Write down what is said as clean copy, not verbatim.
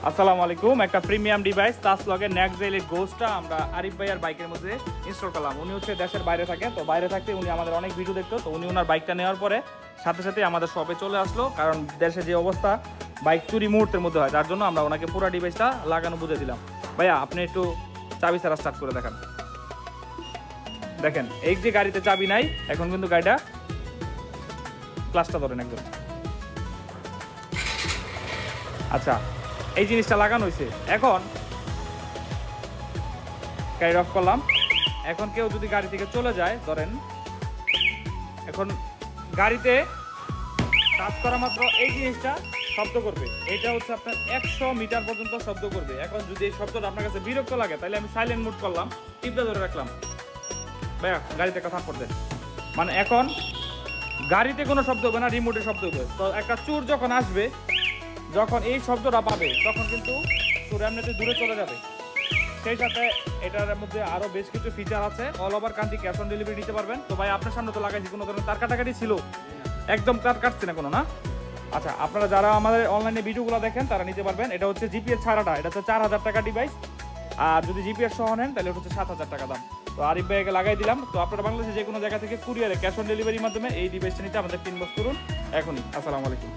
আসসালামু আলাইকুম। একটা প্রিমিয়াম ডিভাইস তাসলগের নেক্সট জেলের গোস্টটা আমরা আরিফ ভাইয়ার বাইকের মধ্যে ইনস্টল করলাম। উনি হচ্ছে দেশের বাইরে থাকেন, তো বাইরে থাকতে উনি আমাদের অনেক ভিডিও দেখতো, তো উনি ওনার বাইকটা নেওয়ার পরে সাথে সাথে আমাদের শপে চলে আসলো, কারণ দেশে যে অবস্থা বাইক চুরি মুহূর্তের মধ্যে হয়, তার জন্য আমরা ওনাকে পুরো ডিভাইসটা লাগানো বুঝে দিলাম। ভাইয়া আপনি একটু চাবি ছাড়া স্টার্ট করে দেখান। দেখেন এই যে গাড়িতে চাবি নাই, এখন কিন্তু গাড়িটা ক্লাসটা ধরেন একদম। আচ্ছা, এই জিনিসটা লাগানো হয়েছে। এখন গাড়ি অফ করলাম। এখন কেউ যদি গাড়ি থেকে চলে যায়, ধরেন এখন গাড়িতে টাচ করা মাত্র এই জিনিসটা শব্দ করবে। এটা হচ্ছে আপনার 100 মিটার পর্যন্ত শব্দ করবে। এখন যদি এই শব্দটা আপনার কাছে বিরক্ত লাগে, তাহলে আমি সাইলেন্ট মোড করলাম, টিপটা ধরে রাখলাম, ভাইয়া গাড়িতে একটা থাপ দেন। মানে এখন গাড়িতে কোনো শব্দ হবে না, রিমোটে শব্দ হবে। তো একটা চোর যখন আসবে, যখন এই শব্দটা পাবে, তখন কিন্তু চোর এমনিতে দূরে চলে যাবে। সেই সাথে এটার মধ্যে আরো বেশ কিছু ফিচার আছে। All over country cash on delivery নিতে পারবেন। তো ভাই আপনার সামনে তো লাগাইছি, কোনো ধরনের তার কাটাকাটি ছিল? একদম তার কাটছে না কোনো, না? আচ্ছা, আপনারা যারা আমাদের অনলাইনে ভিডিওগুলো দেখেন তারা নিতে পারবেন। এটা হচ্ছে জিপিএস ছাড়াটা, এটা হচ্ছে 4000 টাকা ডিভাইস। আর যদি জিপিএস সহ নেন তাহলে হচ্ছে 7000 টাকা দাম। তো আরিফ ভাইকে লাগাই দিলাম। তো আপনারা বাংলাদেশে যে কোনো জায়গা থেকে কুরিয়ারে ক্যাশ অন ডেলিভারির মাধ্যমে এই ডিভাইসটা নিতে আমাদের ইনবক্স করুন এখনই। আসসালামু আলাইকুম।